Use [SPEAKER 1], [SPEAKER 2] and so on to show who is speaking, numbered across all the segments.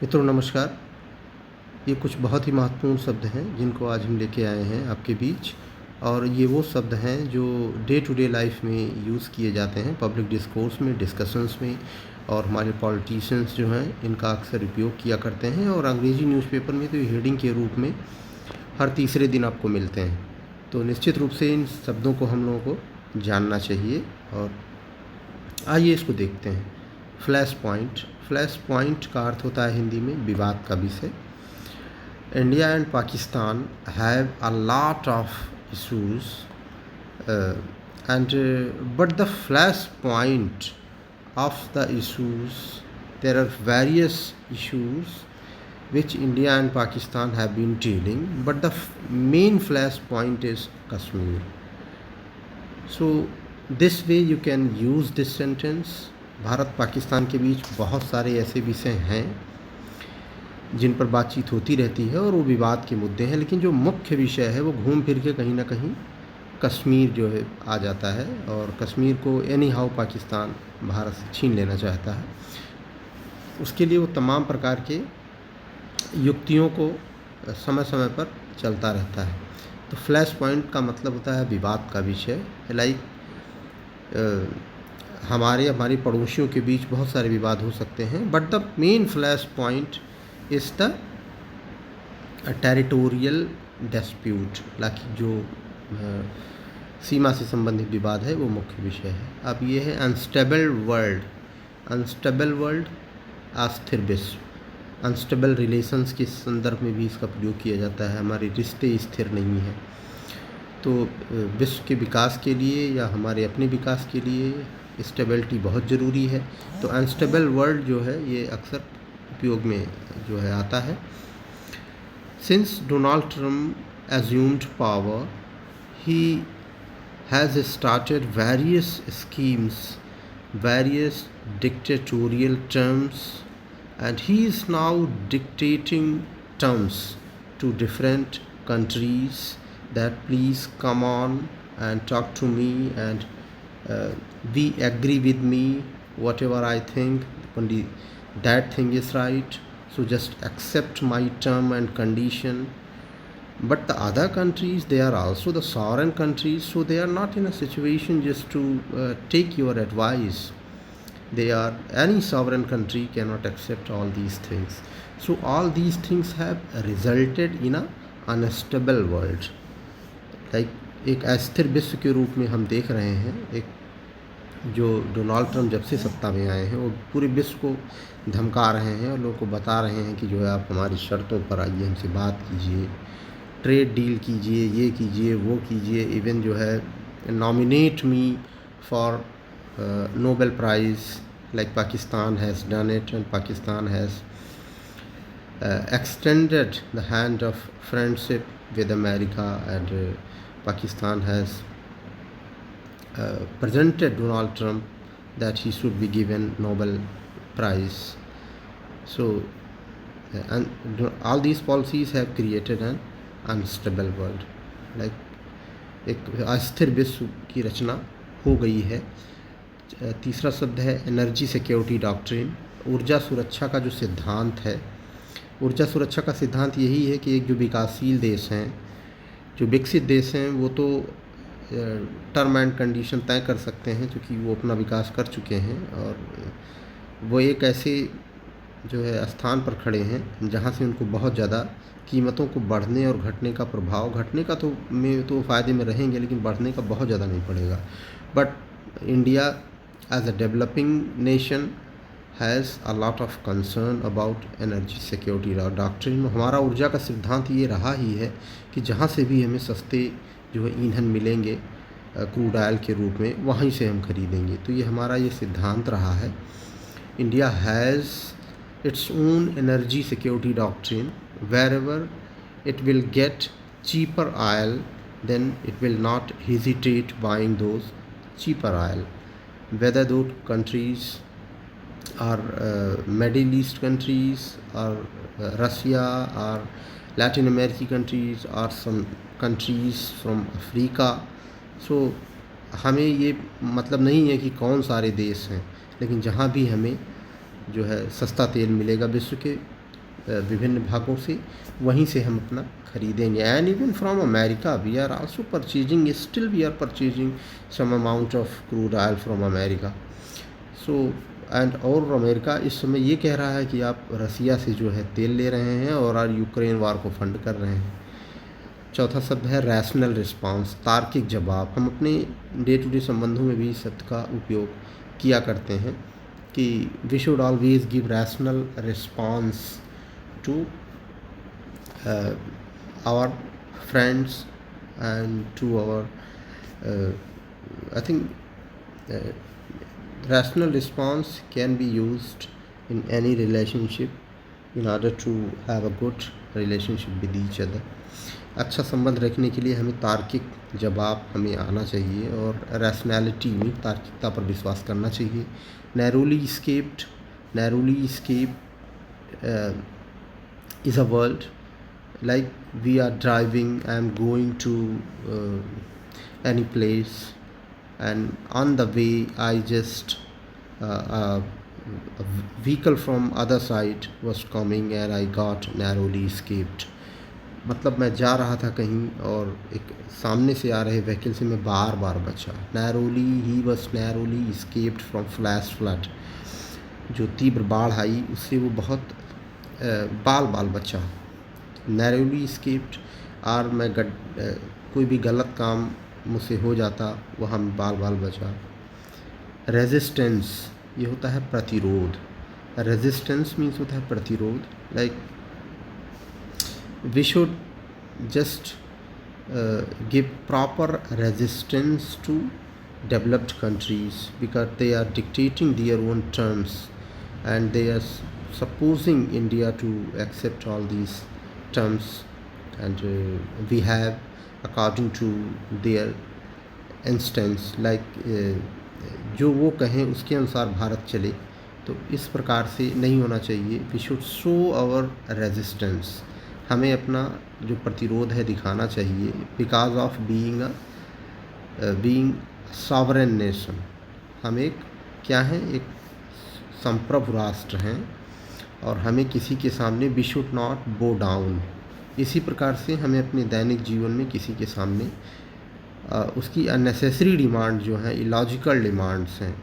[SPEAKER 1] मित्रों नमस्कार। ये कुछ बहुत ही महत्वपूर्ण शब्द हैं जिनको आज हम लेके आए हैं आपके बीच, और ये वो शब्द हैं जो डे टू डे लाइफ में यूज़ किए जाते हैं, पब्लिक डिस्कोर्स में, डिस्कशंस में, और हमारे पॉलिटिशियंस जो हैं इनका अक्सर उपयोग किया करते हैं। और अंग्रेज़ी न्यूज़पेपर में तो हेडिंग के रूप में हर तीसरे दिन आपको मिलते हैं। तो निश्चित रूप से इन शब्दों को हम लोगों को जानना चाहिए। और आइए इसको देखते हैं। Flash point. फ्लैश पॉइंट का अर्थ होता है हिंदी में विवाद का विषय। India and Pakistan have a lot of issues, but the flashpoint of the issues, there are various issues which India and Pakistan have been dealing, but the main flashpoint is Kashmir. So this way you can use this sentence. Bharat Pakistan के बीच बहुत सारे ऐसे विषय हैं जिन पर बातचीत होती रहती है और वो विवाद के मुद्दे हैं, लेकिन जो मुख्य विषय है वो घूम फिर के कहीं ना कहीं कश्मीर जो है आ जाता है, और कश्मीर को एनी हाउ पाकिस्तान भारत से छीन लेना चाहता है। उसके लिए वो तमाम प्रकार के युक्तियों को समय समय पर चलता रहता है। तो फ्लैश पॉइंट का मतलब होता है विवाद का विषय। लाइक हमारी पड़ोसियों के बीच बहुत सारे विवाद हो सकते हैं, but the main flash point is the territorial dispute, like जो सीमा से संबंधित विवाद है वो मुख्य विषय है। अब ये है अनस्टेबल वर्ल्ड। अनस्टेबल वर्ल्ड, अस्थिर विश्व। अनस्टेबल रिलेशंस के संदर्भ में भी इसका प्रयोग किया जाता है। हमारे रिश्ते स्थिर नहीं हैं, तो विश्व के विकास के लिए या हमारे अपने विकास के लिए स्टेबिलिटी बहुत ज़रूरी है। तो अनस्टेबल वर्ल्ड जो है ये अक्सर उपयोग में जो है आता है। Since Donald Trump assumed power, he has started various schemes, various dictatorial terms, and he is now dictating terms to different countries that please come on and talk to me, and we agree with me, whatever I think, only that thing is right, so just accept my term and condition. But the other countries, they are also the sovereign countries, so they are not in a situation just to take your advice. Any sovereign country cannot accept all these things. So all these things have resulted in a unstable world. Like एक अस्थिर विश्व के रूप में हम देख रहे हैं। एक जो डोनाल्ड ट्रम्प जब से सत्ता में आए हैं वो पूरे विश्व को धमका रहे हैं और लोगों को बता रहे हैं कि जो है आप हमारी शर्तों पर आइए, हमसे बात कीजिए, ट्रेड डील कीजिए, ये कीजिए, वो कीजिए, इवन जो है nominate me for Nobel prize, like Pakistan has done it, and Pakistan has extended the hand of friendship with America, and Pakistan has presented Donald Trump that he should be given Nobel Prize. So and all these policies have created an unstable world. Like एक अस्थिर विश्व की रचना हो गई है। तीसरा शब्द है एनर्जी सिक्योरिटी डॉक्ट्रिन। ऊर्जा सुरक्षा का जो सिद्धांत है, ऊर्जा सुरक्षा का सिद्धांत यही है कि एक जो विकासशील देश हैं, जो विकसित देश हैं, वो तो टर्म एंड कंडीशन तय कर सकते हैं क्योंकि वो अपना विकास कर चुके हैं, और वो एक ऐसे जो है स्थान पर खड़े हैं जहाँ से उनको बहुत ज़्यादा कीमतों को बढ़ने और घटने का प्रभाव, घटने का तो फ़ायदे में रहेंगे, लेकिन बढ़ने का बहुत ज़्यादा नहीं पड़ेगा। But India as a developing nation has a lot of concern about energy security doctrine. हमारा ऊर्जा का सिद्धांत ये रहा ही है कि जहाँ से भी हमें सस्ते जो है ईंधन मिलेंगे क्रूड ऑयल के रूप में, वहीं से हम खरीदेंगे। तो ये हमारा ये सिद्धांत रहा है। India has its own energy security doctrine. wherever it will get cheaper oil, then it will not hesitate buying those cheaper oil, whether those countries are Middle East countries, or Russia, or Latin American countries, or some countries from Africa. So हमें ये मतलब नहीं है कि कौन सारे देश हैं, लेकिन जहाँ भी हमें जो है सस्ता तेल मिलेगा विश्व के विभिन्न भागों से, वहीं से हम अपना खरीदेंगे। And even from America we are also purchasing, still we are purchasing some amount of crude oil from America. So and और अमेरिका इस समय ये कह रहा है कि आप रसिया से जो है तेल ले रहे हैं और यूक्रेन वार को फंड कर रहे हैं। चौथा शब्द है रैशनल रिस्पांस, तार्किक जवाब। हम अपने डे टू डे संबंधों में भी इस शब्द का उपयोग किया करते हैं कि we should always give rational response to our friends and to our I think rational response can be used in any relationship in order to have a good relationship with each other। अच्छा संबंध रखने के लिए हमें तार्किक जवाब हमें आना चाहिए और रैशनैलिटी में तार्किकता पर विश्वास करना चाहिए। Narrowly escape is a world like we are driving, I am going to any place and on the way I just a vehicle from other side was coming and I got narrowly escaped। मतलब मैं जा रहा था कहीं और एक सामने से आ रहे व्हीकल से मैं बार बार बचा। He was narrowly escaped from flash flood, जो तीव्र बाढ़ आई उससे वो बहुत बाल बचा। नैरोली escaped, और मैं कोई भी गलत काम मुझसे हो जाता वहाँ में बाल बचा। रेजिस्टेंस ये होता है प्रतिरोध। रेजिस्टेंस मीन्स होता है प्रतिरोध। Like we should just give proper resistance to developed countries because they are dictating their own terms and they are supposing India to accept all these terms and we have according to their instance like जो वो कहें उसके अनुसार भारत चले। तो इस प्रकार से नहीं होना चाहिए। We should show our resistance, हमें अपना जो प्रतिरोध है दिखाना चाहिए because of being sovereign nation. हम एक क्या हैं, एक संप्रभु राष्ट्र हैं और हमें किसी के सामने we should not bow down. इसी प्रकार से हमें अपने दैनिक जीवन में किसी के सामने उसकी अननेसेसरी डिमांड जो है, इलॉजिकल डिमांड्स हैं,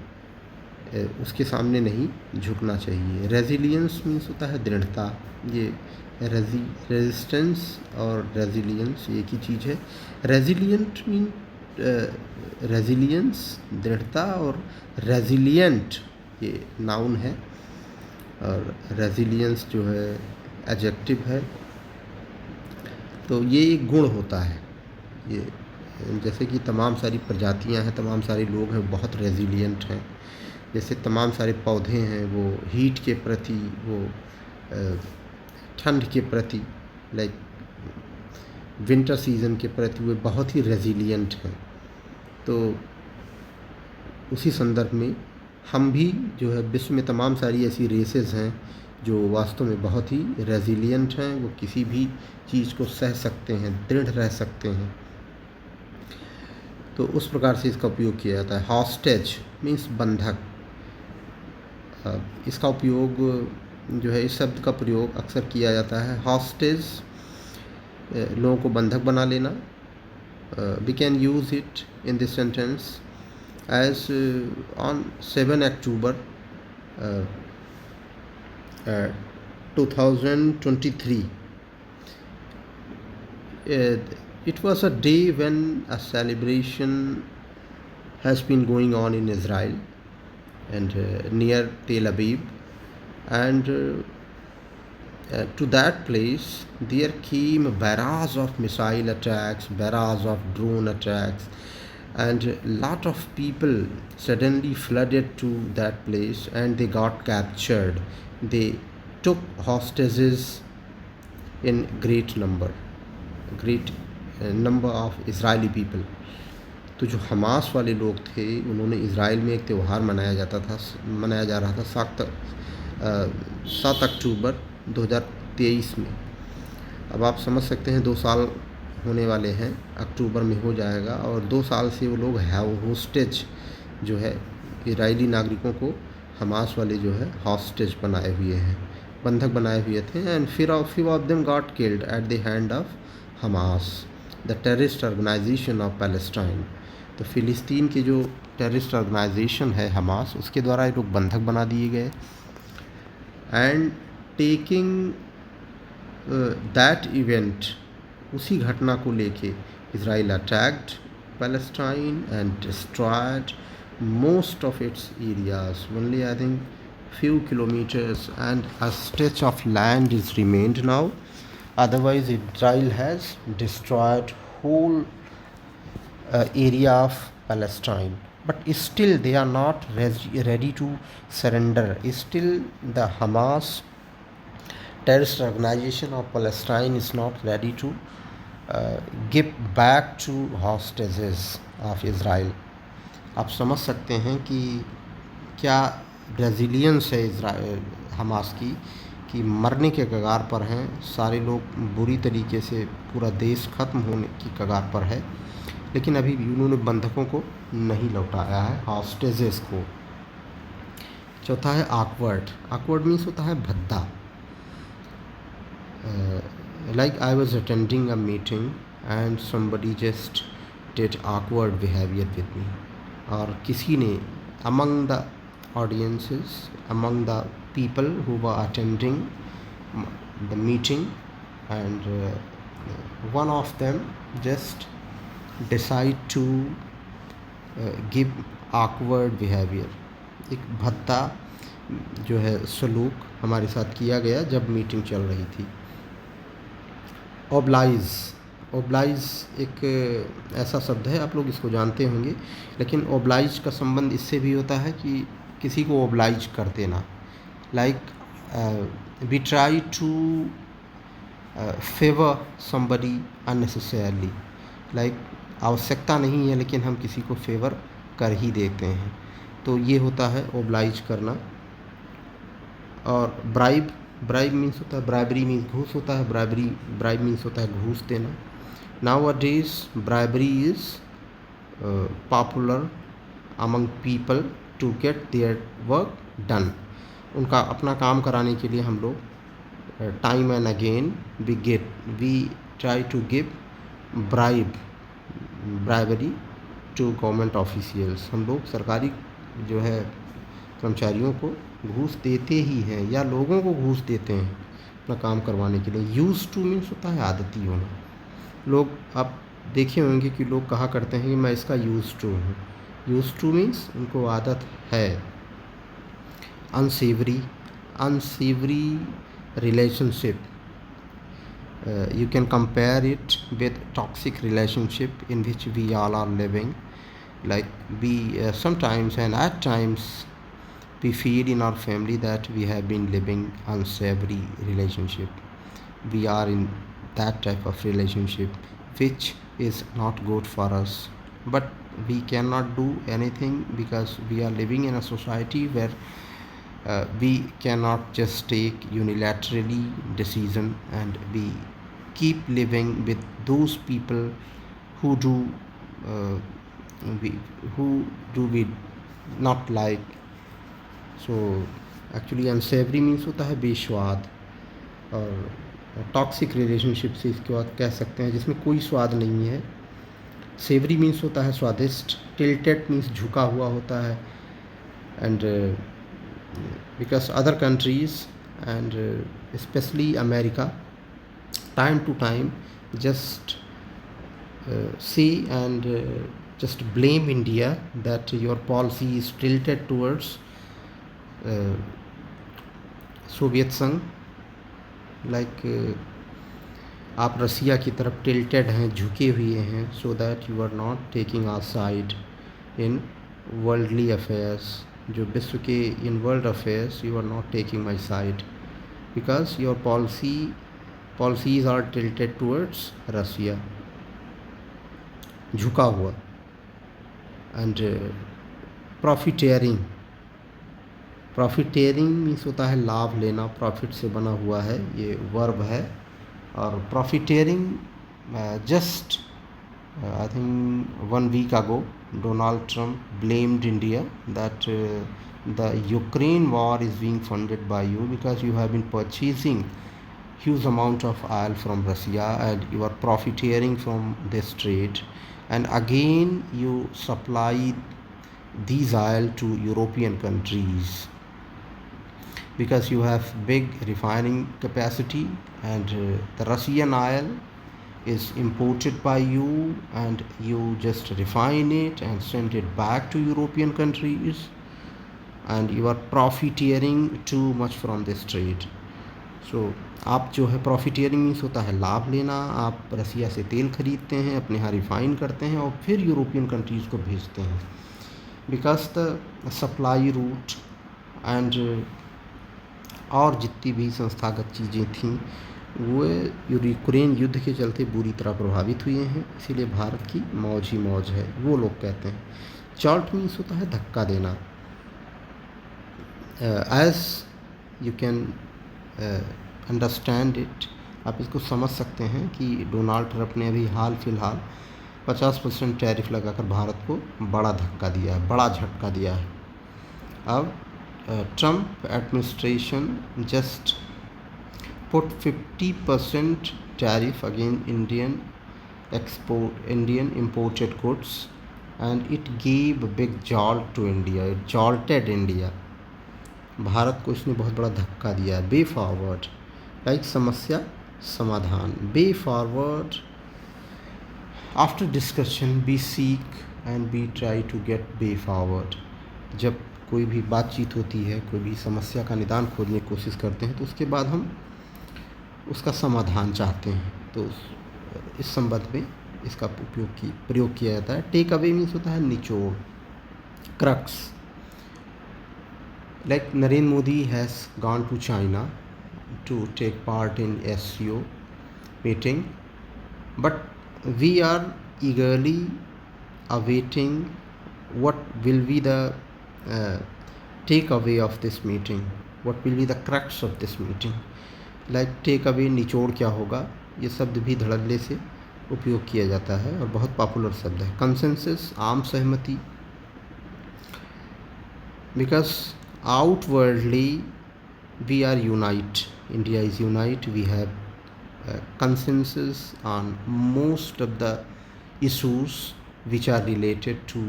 [SPEAKER 1] उसके सामने नहीं झुकना चाहिए। रेजिलियंस मीन्स होता है दृढ़ता। ये रेजिस्टेंस और रेजिलियंस एक ही चीज़ है। रेजिलियंट मीन रेजिलियंस दृढ़ता और रेजिलियंट ये नाउन है और रेजिलियंस जो है एडजेक्टिव है। तो ये एक गुण होता है। ये जैसे कि तमाम सारी प्रजातियां हैं, तमाम सारे लोग हैं बहुत रेजिलियंट हैं। जैसे तमाम सारे पौधे हैं वो हीट के प्रति, वो ठंड के प्रति, लाइक विंटर सीज़न के प्रति वो बहुत ही रेजिलियंट हैं। तो उसी संदर्भ में हम भी जो है विश्व में तमाम सारी ऐसी रेसेस हैं जो वास्तव में बहुत ही रेजिलियंट हैं। वो किसी भी चीज़ को सह सकते हैं, दृढ़ रह सकते हैं। तो उस प्रकार से इसका उपयोग किया जाता है। हॉस्टेज मीन्स बंधक। इसका उपयोग जो है, इस शब्द का प्रयोग अक्सर किया जाता है। हॉस्टेज लोगों को बंधक बना लेना। We can use it in this sentence as on 7 October 2023 it was a day when a celebration has been going on in Israel and near Tel Aviv, and to that place there came a barrage of missile attacks, barrage of drone attacks, and a lot of people suddenly flooded to that place and they got captured. They took hostages in great number of Israeli people. तो जो Hamas वाले लोग थे उन्होंने Israel में एक त्यौहार मनाया जा रहा था 7 अक्टूबर 2023 में। अब आप समझ सकते हैं 2 साल होने वाले हैं, अक्टूबर में हो जाएगा, और 2 साल से वो लोग होस्टेज जो है इजरायली नागरिकों को हमास वाले जो है हॉस्टेज बनाए हुए हैं। बंधक बनाए हुए थे, and few of them got killed at the hand of Hamas, the terrorist organization of Palestine. तो फ़िलिस्तीन की जो टेररिस्ट ऑर्गेनाइजेशन है हमास, उसके द्वारा ये लोग बंधक बना दिए गए. एंड टेकिंग दैट इवेंट, उसी घटना को लेके Israel attacked Palestine and destroyed most of its areas. Only I think few kilometers and a stretch of land is remained now. Otherwise Israel has destroyed whole area of Palestine. But still they are not ready to surrender. Still the Hamas terrorist organization of Palestine is not ready to give back to hostages of Israel. आप समझ सकते हैं कि क्या resilience है Israel Hamas की, कि मरने के कगार पर हैं सारे लोग, बुरी तरीके से पूरा देश ख़त्म होने की कगार पर है, लेकिन अभी भी उन्होंने बंधकों को नहीं लौटाया है, हॉस्टेजेस को. चौथा है ऑकवर्ड. ऑकवर्ड मीन्स होता है भद्दा. Like I was attending a meeting and somebody just did awkward behaviour with me. और किसी ने among the audiences, among the people who were attending the meeting, and one of them just decide to give awkward behavior. एक भद्दा जो है सलूक हमारे साथ किया गया जब मीटिंग चल रही थी. ओब्लाइज. ओब्लाइज एक ऐसा शब्द है, आप लोग इसको जानते होंगे, लेकिन ओब्लाइज का संबंध इससे भी होता है कि किसी को ओब्लाइज कर देना. Like we try to favour somebody unnecessarily. Like आवश्यकता नहीं है लेकिन हम किसी को फेवर कर ही देते हैं, तो ये होता है ओब्लाइज करना. और ब्राइब. ब्राइब मीन्स होता है, ब्राइबरी मीन्स घूस होता है, ब्राइब मीन्स होता है घूस देना. Nowadays bribery is popular among people to get their work done. उनका अपना काम कराने के लिए हम लोग time and again we try to give bribery to government officials. हम लोग सरकारी जो है कर्मचारियों को घूस देते ही हैं या लोगों को घूस देते हैं अपना काम करवाने के लिए. यूज टू मीन्स होता है आदती होना. लोग आप देखे होंगे कि लोग कहा करते हैं कि मैं इसका यूज टू हूँ. यूज टू मीन्स उनको आदत है. अनसेवरी. अनसेवरी relationship, you can compare it with toxic relationship in which we all are living. Like we sometimes and at times we feel in our family that we have been living unsavory relationship. We are in that type of relationship which is not good for us, but we cannot do anything because we are living in a society where we cannot just take unilaterally decision, and we keep living with those people who do we not like. So actually unsavory means होता है बेस्वाद. और toxic relationship से इसके बाद कह सकते हैं जिसमें कोई स्वाद नहीं है. सेवरी मीन्स होता है स्वादिष्ट. टिल्टेड मीन्स झुका हुआ होता है. And because other countries and specially America time to time just see and just blame India that your policy is tilted towards Soviet संघ. लाइक आप रसिया की तरफ टिल्टेड हैं, झुके हुए हैं, so that you are not taking our side in worldly affairs. जो विश्व के इन world affairs you are not taking my side because your policies are tilted towards Russia. झुका हुआ. एंड प्रॉफिटेयरिंग. प्रॉफिटेयरिंग मीन्स होता है लाभ लेना. प्रॉफिट से बना हुआ है, ये वर्ब है. और प्रॉफिटेयरिंग just I think 1 week ago Donald Trump blamed India that the Ukraine war is being funded by you because you have been purchasing huge amount of oil from Russia and you are profiteering from this trade, and again you supply these oil to European countries because you have big refining capacity, and the Russian oil is imported by you and you just refine it and send it back to European countries, and you are profiteering too much from this trade. So आप जो है profiteering means होता है लाभ लेना। आप रसिया से तेल खरीदते हैं, अपने यहाँ रिफ़ाइन करते हैं और फिर यूरोपियन कंट्रीज़ को भेजते हैं, because the supply root and और जितनी भी संस्थागत चीज़ें थीं वो यूक्रेन युद्ध के चलते बुरी तरह प्रभावित हुए हैं, इसीलिए भारत की मौज ही मौज है, वो लोग कहते हैं। जॉल्ट मीन्स होता है धक्का देना। As you can understand it, आप इसको समझ सकते हैं कि डोनाल्ड ट्रंप ने अभी हाल फिलहाल 50% टैरिफ लगाकर भारत को बड़ा धक्का दिया है, बड़ा झटका दिया है। अब Trump administration just put 50% tariff again Indian imported goods, and it gave a big jolt to India. It jolted India. Bharat को इसने बहुत बड़ा धक्का दिया है। बे फॉरवर्ड लाइक समस्या समाधान, way forward after discussion be seek and be try to get way forward. जब कोई भी बातचीत होती है, कोई भी समस्या का निदान खोजने की कोशिश करते हैं तो उसके बाद हम उसका समाधान चाहते हैं, तो इस संबंध में इसका प्रयोग किया जाता है। टेक अवे मीन्स होता है निचोड़, crux. Like Narendra Modi has gone to China to take part in SCO meeting, but we are eagerly awaiting what will be the takeaway of this meeting, what will be the crux of this meeting. Like takeaway निचोड़ क्या होगा, ये शब्द भी धड़ल्ले से उपयोग किया जाता है और बहुत पॉपुलर शब्द है। कंसेंसस आम सहमति, because outwardly we are unite, India is unite, we have consensus on most of the issues which are related to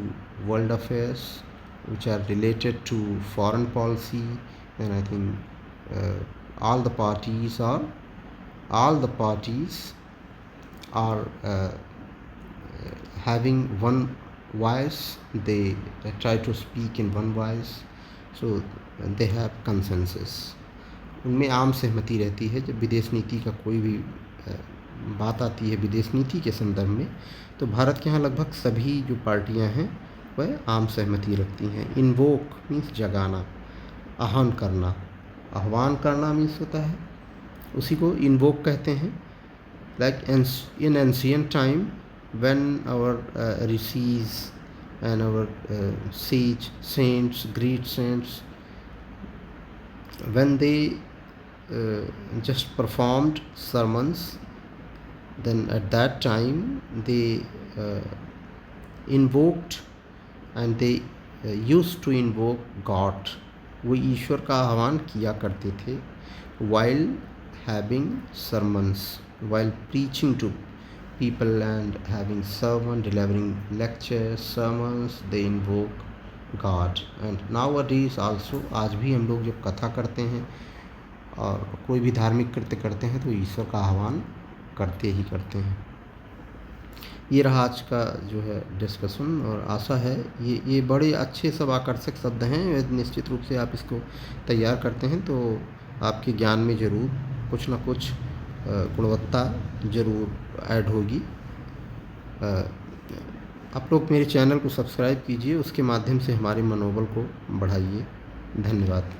[SPEAKER 1] world affairs, which are related to foreign policy, and I think all the parties are having one voice, they try to speak in one voice, so they have consensus. उनमें आम सहमति रहती है। जब विदेश नीति का कोई भी बात आती है विदेश नीति के संदर्भ में, तो भारत के यहाँ लगभग सभी जो पार्टियां हैं वह आम सहमति रखती हैं। इन्वोक मीन्स जगाना, आह्वान करना, आह्वान करना मीन्स होता है, उसी को इन्वोक कहते हैं। Like in ancient time when our rishis and our sage saints, great saints, when they just performed sermons, then at that time they invoked and they used to invoke God. वो ईश्वर का आह्वान किया करते थे while having sermons, while preaching to people and having sermon, delivering lectures, sermons, they invoke God. And nowadays also, आज भी हम लोग जब कथा करते हैं और कोई भी धार्मिक कृत्य करते हैं तो ईश्वर का आह्वान करते ही करते हैं। ये रहा आज का जो है डिस्कशन, और आशा है ये बड़े अच्छे सब आकर्षक शब्द हैं। निश्चित रूप से आप इसको तैयार करते हैं तो आपके ज्ञान में ज़रूर कुछ ना कुछ गुणवत्ता ज़रूर ऐड होगी। आप लोग मेरे चैनल को सब्सक्राइब कीजिए, उसके माध्यम से हमारे मनोबल को बढ़ाइए। धन्यवाद।